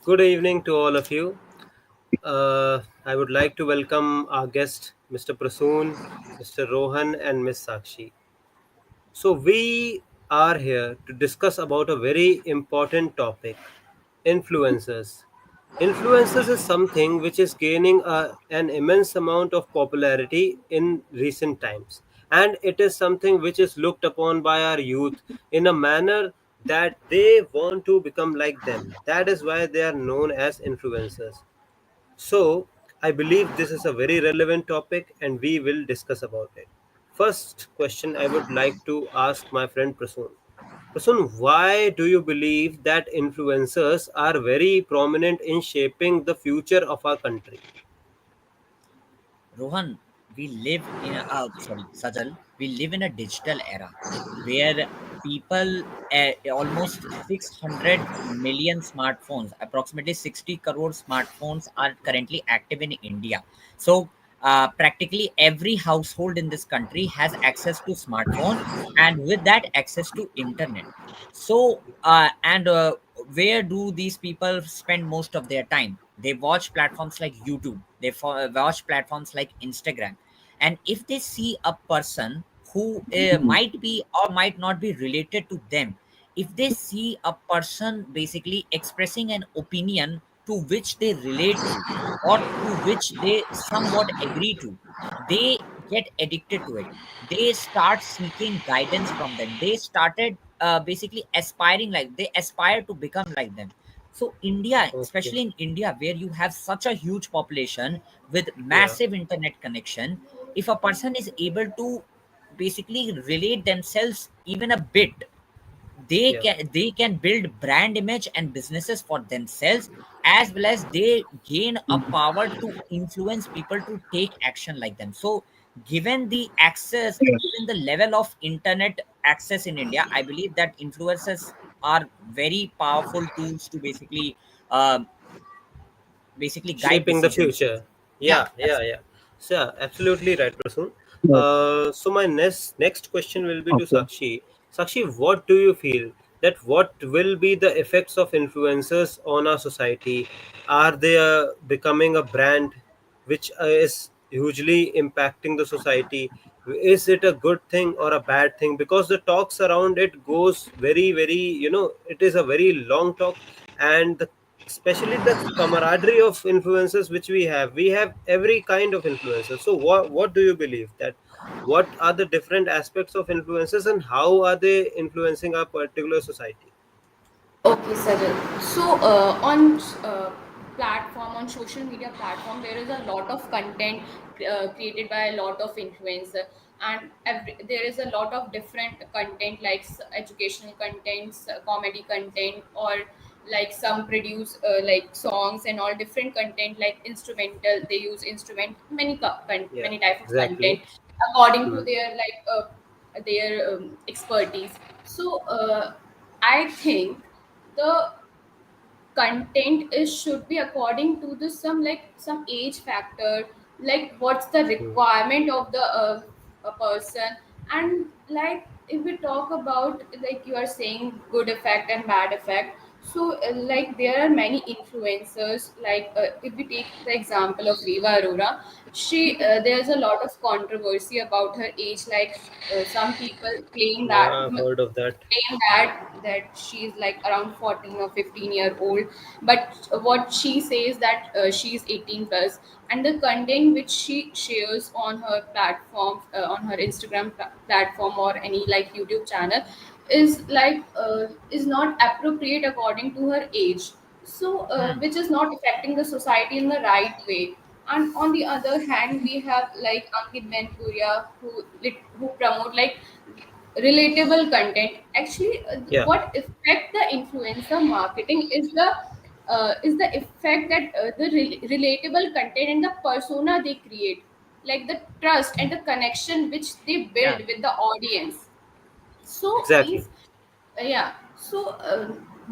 Good evening to all of you. I would like to welcome our guest, Mr. Prasoon, Mr. Rohan, and Miss Sakshi. So we are here to discuss about a very important topic: influencers. Influencers is something which is gaining an immense amount of popularity in recent times, and it is something which is looked upon by our youth in a manner that they want to become like them. That is why they are known as influencers. So, I believe this is a very relevant topic and we will discuss about it. First question I would like to ask my friend Prasoon. Prasoon, why do you believe that influencers are very prominent in shaping the future of our country? Rohan, we live in Sajal, we live in a digital era where people, almost 600 million smartphones, approximately 60 crore smartphones are currently active in India. So, practically every household in this country has access to smartphone, and with that access to internet. So, and where do these people spend most of their time? They watch platforms like YouTube, watch platforms like Instagram. And if they see a person who might be or might not be related to them, if they see a person basically expressing an opinion to which they relate to, or to which they somewhat agree to, they get addicted to it. They start seeking guidance from them. They started basically aspiring, like they aspire to become like them. So India, Okay. especially in India, where you have such a huge population with Yeah. massive internet connection, if a person is able to basically relate themselves even a bit, Yeah. they can build brand image and businesses for themselves, as well as they gain a power to influence people to take action like them. So given the access, given the level of internet access in India, I believe that influencers are very powerful tools to um, basically guide Shaping the decisions. future. Yeah, Yeah, yeah, absolutely. yeah. So, yeah, absolutely right, Prasoon. So my next question will be to Sakshi. Sakshi, what do you feel that what will be the effects of influencers on our society? Are they becoming a brand which is hugely impacting the society? Is it a good thing or a bad thing? Because the talks around it goes very, it is a very long talk, and especially the camaraderie of influencers which we have every kind of influencers. So what do you believe that what are the different aspects of influencers and how are they influencing our particular society? Okay, Sajal. So on platform, on social media platform, there is a lot of content created by a lot of influencer, and there is a lot of different content like educational contents, comedy content, or like some produce like songs and all different content like instrumental. They use instrument Yeah, many type of exactly. content according to Hmm. their expertise. So I think the content is should be according to the some age factor, like what's the Hmm. requirement of the a person. And like if we talk about, like you are saying, good effect and bad effect. So like there are many influencers, like if we take the example of Viva Arora, she there's a lot of controversy about her age, like some people claim Yeah, that I've heard of that. claim that she's like around 14 or 15-year old, but what she says that she's 18 plus. And the content which she shares on her platform, on her Instagram platform or any like YouTube channel, is like is not appropriate according to her age. So Hmm. which is not affecting the society in the right way. And on the other hand, we have like Ankit Benpuria, who promote like relatable content. Actually, Yeah, what affect the influencer marketing is the effect that the relatable content and the persona they create, like the trust and the connection which they Yeah. build with the audience. So exactly. means yeah. So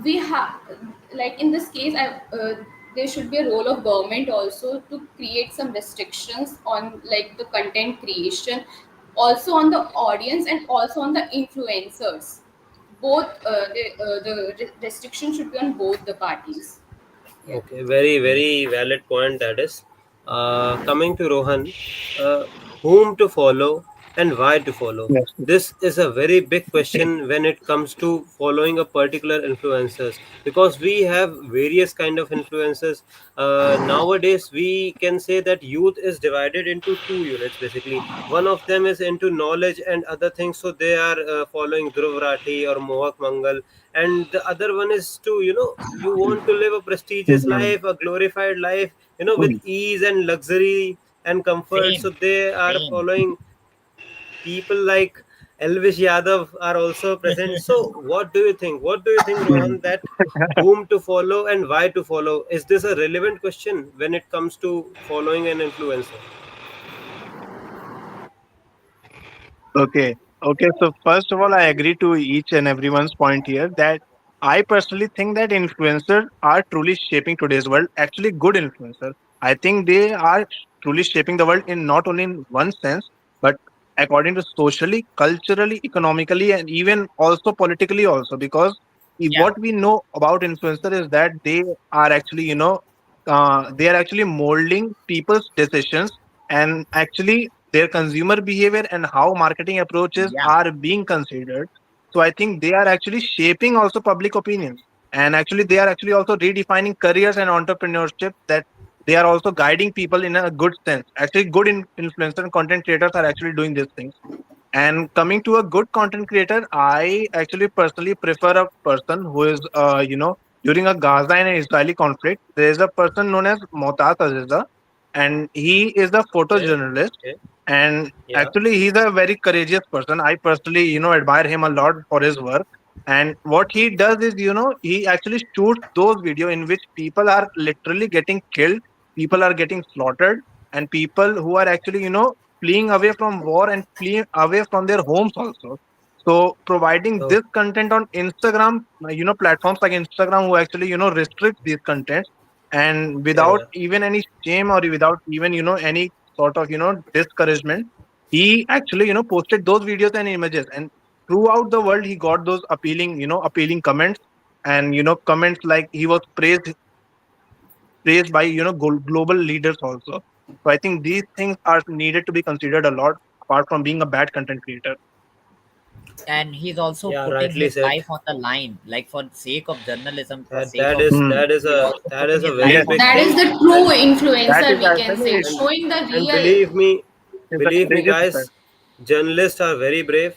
we have, like in this case, there should be a role of government also to create some restrictions on like the content creation, also on the audience and also on the influencers. Both the restriction should be on both the parties. Yeah. Okay, very, very valid point that is. Coming to Rohan, uh, whom to follow and why to follow? Yes. This is a very big question when it comes to following a particular influencers, because we have various kind of influencers. Nowadays, we can say that youth is divided into two units basically. One of them is into knowledge and other things, so they are following Dhruv Rathi or Mohak Mangal, and the other one is to, you want to live a prestigious Mhm. life, a glorified life, with Mm. ease and luxury and comfort, Same, so they are same. following people like Elvish Yadav are also present. So what do you think, Mm. Rohan, that whom to follow and why to follow? Is this a relevant question when it comes to following an influencer? Okay. Okay. So first of all, I agree to each and everyone's point here that I personally think that influencers are truly shaping today's world. Actually, good influencers. I think they are truly shaping the world in not only in one sense, but according to socially, culturally, economically, and even also politically also. Because Yeah, what we know about influencer is that they are actually, they are actually molding people's decisions, and actually their consumer behavior and how marketing approaches yeah. are being considered. So I think they are actually shaping also public opinions, and actually they are actually also redefining careers and entrepreneurship, that they are also guiding people in a good sense. Actually good influencers and content creators are actually doing these things. And coming to a good content creator, I actually personally prefer a person who is, during a Gaza and Israeli conflict, there is a person known as Motaz Aziza, and he is a Okay. photojournalist. Okay. And Yeah. actually, he's a very courageous person. I personally, admire him a lot for his work. And what he does is, he actually shoots those videos in which people are literally getting killed, people are getting slaughtered, and people who are actually, fleeing away from war and fleeing away from their homes also. So providing Oh. this content on Instagram, platforms like Instagram who actually, restrict these contents, and Yeah, without yeah. even any shame or without even, any sort of, discouragement, he actually, posted those videos and images, and throughout the world he got those appealing comments, and, comments like he was praised by, global leaders also. So I think these things are needed to be considered a lot, apart from being a bad content creator. And he's also Yeah, putting rightly his said. life on the line, like for sake of journalism, for that sake that of is Hmm. that is he's a also that putting is a his very life Yes, on big the That is thing. line. the true and that influencer, is we can actually say, and showing the and real. believe me courageous guys, effect. journalists are very brave.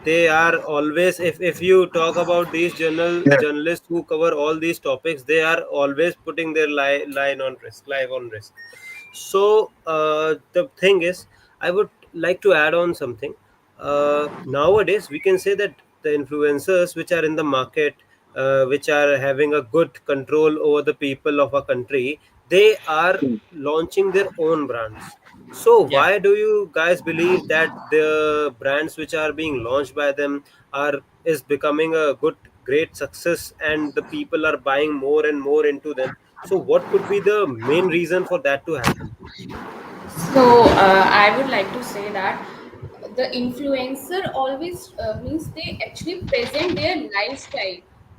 They are always, if you talk about these Yes. journalists who cover all these topics, they are always putting their line on risk, life on risk. So the thing is, I would like to add on something. Nowadays we can say that the influencers which are in the market, which are having a good control over the people of a country, they are Hmm. launching their own brands. So Yeah, why do you guys believe that the brands which are being launched by them are is becoming a good great success and the people are buying more and more into them? So what could be the main reason for that to happen? So I would like to say that the influencer always means they actually present their lifestyle.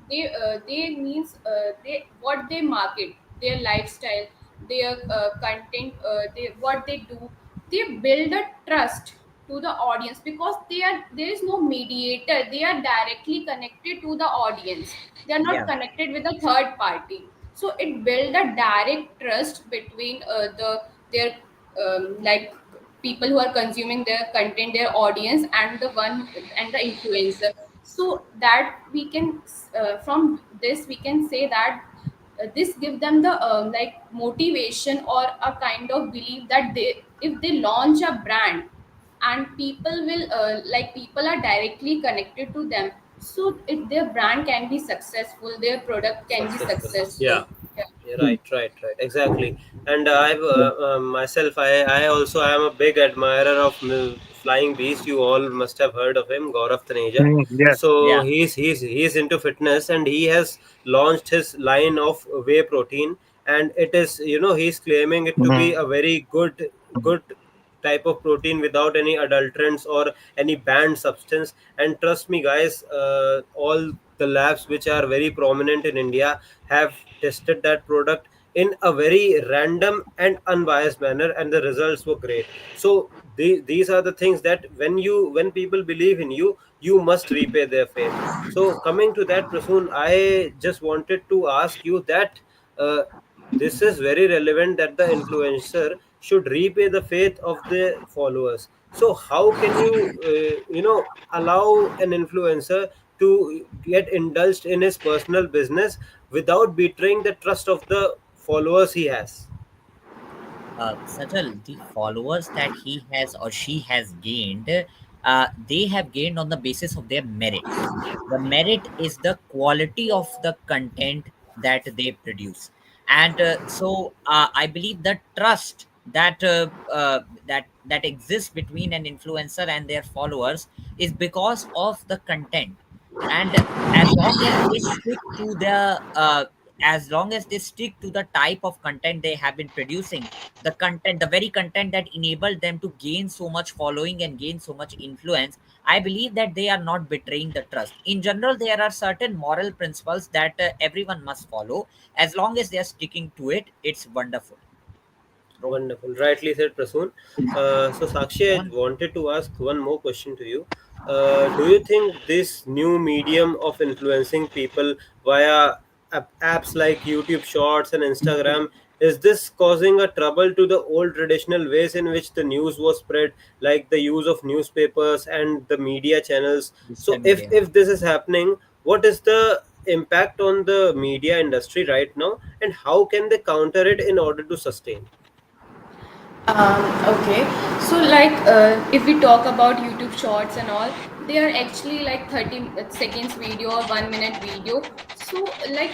They means they what they market, their lifestyle, their content, they what they do. They build a trust to the audience because there is no mediator. They are directly connected to the audience. They are not yeah. connected with a third party. So it build a direct trust between their like people who are consuming their content, their audience, and the one and the influencer. So that we can from this we can say that this give them the like motivation or a kind of belief that they if they launch a brand and people will like people are directly connected to them, so if their brand can be successful, their product can be Successful. successful. Yeah. Yeah. Yeah, Hmm. right, exactly. And I've Yeah. myself, I also am a big admirer of Flying Beast. You all must have heard of him, Gaurav Taneja. Hmm. Yes. So Yeah, he's into fitness, and he has launched his line of whey protein, and it is, he's claiming it to be Hmm. a very good type of protein without any adulterants or any banned substance. And trust me guys, all the labs which are very prominent in India have tested that product in a very random and unbiased manner, and the results were great. So these are the things that when people believe in you, you must repay their faith. So coming to that, Prasoon, I just wanted to ask you that uh, this is very relevant that the influencer should repay the faith of the followers. So how can you allow an influencer to get indulged in his personal business without betraying the trust of the followers he has? Sajal, the followers that he has or she has gained, they have gained on the basis of their merit. The merit is the quality of the content that they produce, and I believe the trust that exists between an influencer and their followers is because of the content. And as long as they stick to the as long as they stick to the type of content they have been producing, the very content that enabled them to gain so much following and gain so much influence, I believe that they are not betraying the trust. In general, there are certain moral principles that everyone must follow. As long as they are sticking to it, it's wonderful. Rohan. Wonderful. Rightly said, Prasoon. So, Sakshi, I Rohan. wanted to ask one more question to you. Do you think this new medium of influencing people via apps like YouTube Shorts and Instagram, is this causing a trouble to the old traditional ways in which the news was spread, like the use of newspapers and the media channels? Digital So, if media. if this is happening, what is the impact on the media industry right now, and how can they counter it in order to sustain? Okay, so like if we talk about YouTube Shorts and all, they are actually like 30 seconds video or 1 minute video. So like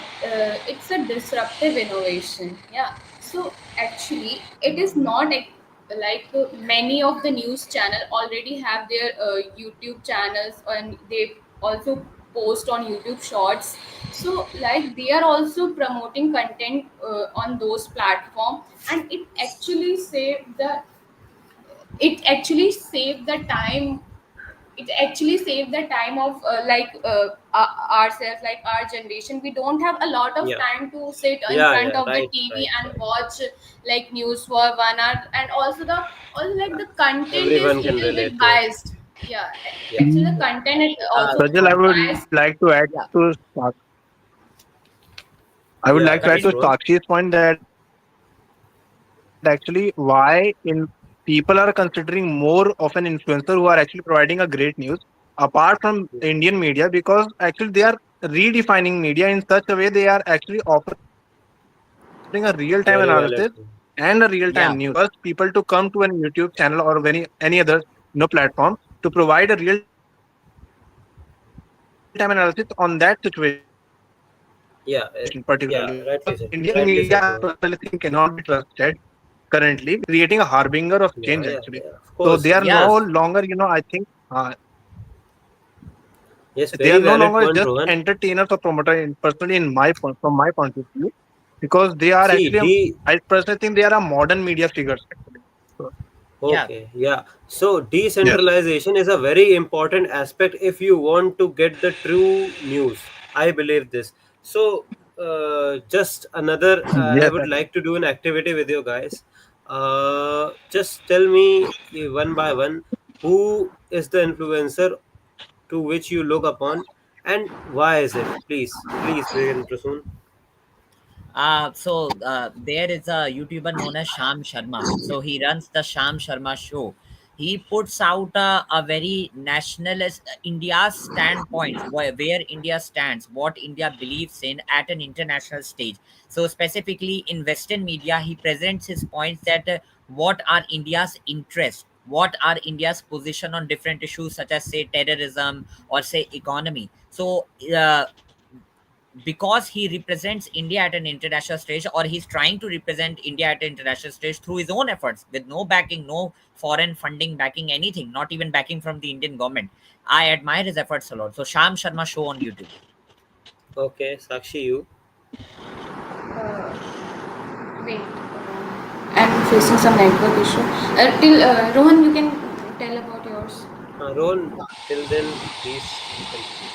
it's a disruptive innovation. Yeah. So actually, it is not like many of the news channel already have their YouTube channels, and they also post on YouTube Shorts. So like they are also promoting content on those platforms, and it actually saved the time it actually saved the time of ourselves, like our generation. We don't have a lot of Yeah. time to sit in Yeah, front yeah, of the right, TV right, and right. watch like news for 1 hour, and also like the content is Everyone can little relate bit to it. biased. Yeah, Yeah, actually the content is Uh, also Sajal, I would biased. like to add yeah. to I would yeah. like to add Please, to Continue. Rohan. Sakshi's point that actually why in people are considering more of an influencer who are actually providing a great news apart from Indian media, because actually they are redefining media in such a way they are actually offering a real time analysis and a real time news Very to valid. first people to come to an Yeah. YouTube channel or any other platform to provide a real time analysis on that situation, particularly because Indian media I personally think cannot be trusted Yeah, currently, yeah. Rightly because said. Indian Rightly said, media I Rohan. personally think cannot be trusted currently, which is creating a harbinger of Yeah, change yeah, actually. yeah. Of So course, they are of Yeah. no course. longer, I think Yes, they very are no valid longer point, just Rohan. entertainers or promoter. Personally, in my point, from my point of view, because they are See, actually, I personally think they are a modern media figures actually. So, Yeah. okay, yeah. So yes, decentralization is a very important aspect if you want to get the true news. I believe this. So just another, I yes, would like to do an activity with you guys. Just tell me one by one, who is the influencer to which you look upon, and why is it? Please, please begin, Prasoon. There is a YouTuber known as Sham Sharma. So he runs the Sham Sharma show. He puts out a very nationalist India's standpoint, where India stands, what India believes in at an international stage. So specifically in Western media, he presents his points that what are India's interests, what are India's position on different issues such as say terrorism or say economy. So because he represents India at an international stage, or he's trying to represent India at an international stage through his own efforts with no backing, no foreign funding backing anything, not even backing from the Indian government. I admire his efforts a lot. So Sham Sharma show on YouTube. Okay, Sakshi, you. uh, Wait, I'm facing some network issue. Till Rohan, you can tell about yours. Rohan, till then, please continue.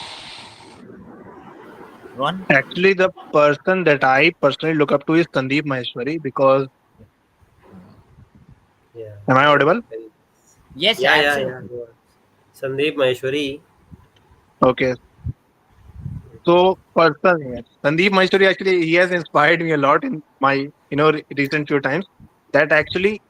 Ron? Actually, the person that I personally look up to is Sandeep Maheshwari because, Yeah, am I very, audible? very. Yes, Yeah, yeah, yeah. absolutely. You are. Sandeep Maheshwari. Okay. So, person, yes. Sandeep Maheshwari actually he has inspired me a lot in my recent few times. That actually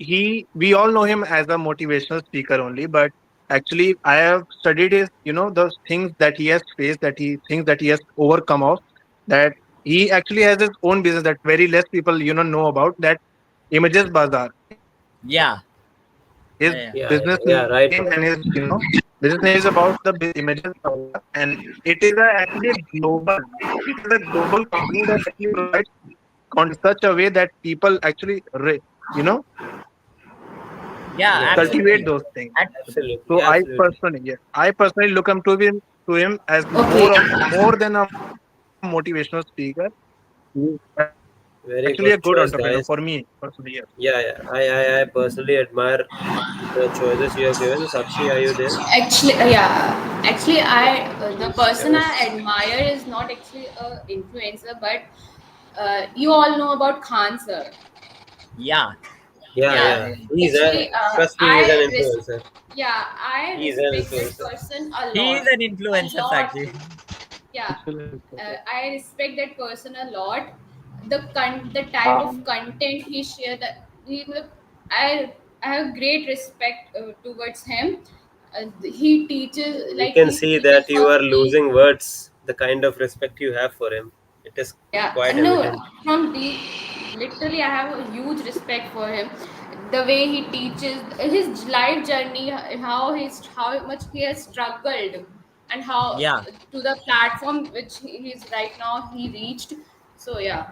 we all know him as a motivational speaker only, but actually I have studied his those things that he has faced, that he things that he has overcome of, that he actually has his own business that very less people know about, that Images Bazaar. Yeah, His yeah, Yeah, yeah, business yeah. name Right, and bro. his business name is about the Images Bazaar, and it is actually a global. It is a global company that actually provides content such a way that people actually you know yeah, Yeah, yeah, cultivate absolutely, those things. absolutely, So absolutely. I personally look up to him as Okay. more than a motivational speaker. He is actually a good entrepreneur for Very me good choice, personally. Yes. guys. Yeah, yeah. I personally admire the choices you have given. Sakshi, are you there? Actually, the person I Yes. admire is not actually a influencer, but you all know about Khan sir. yeah, Yeah, yeah, Yeah, yeah. He's a, actually, trust me, he's an influencer. yeah, I He's an respect that influencer. person a he is lot, an influencer, actually. Yeah, Absolutely. I respect that person a lot. The type of Um, content he share, that he, I have great respect towards him. He teaches, We like can he see teaches that you how are to be. losing words, the kind of respect you have for him. It is Yeah, quite no, evident. from the literally, I have a huge respect for him. The way he teaches, his life journey, how much he has struggled, and how Yeah, to the platform which he is right now he reached. So yeah,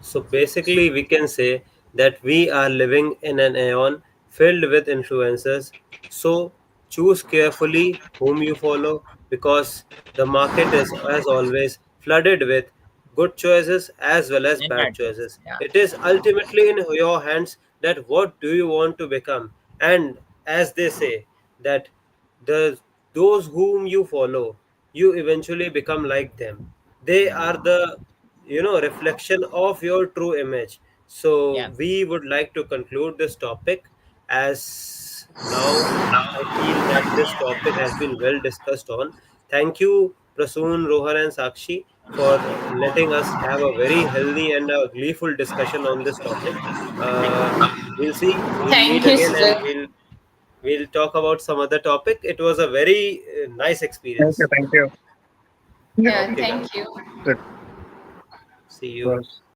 So basically, we can say that we are living in an aeon filled with influencers. So choose carefully whom you follow, because the market is, as always, flooded with good choices as well as and bad bad choice. choices. Yeah, It is ultimately in your hands that what do you want to become. And as they say, that the those whom you follow, you eventually become like them. They are the reflection of your true image. So yeah. we would like to conclude this topic, as now I feel that this topic has been well discussed on. Thank you, Prasoon, Rohan, and Sakshi, for letting us have a very healthy and a gleeful discussion on this topic. uh, we'll thank meet you, again, and sir. we'll talk about some other topic. It was a very nice thank you, experience. thank you. Yeah, Yeah, Okay, thank guys. you. it See you. was.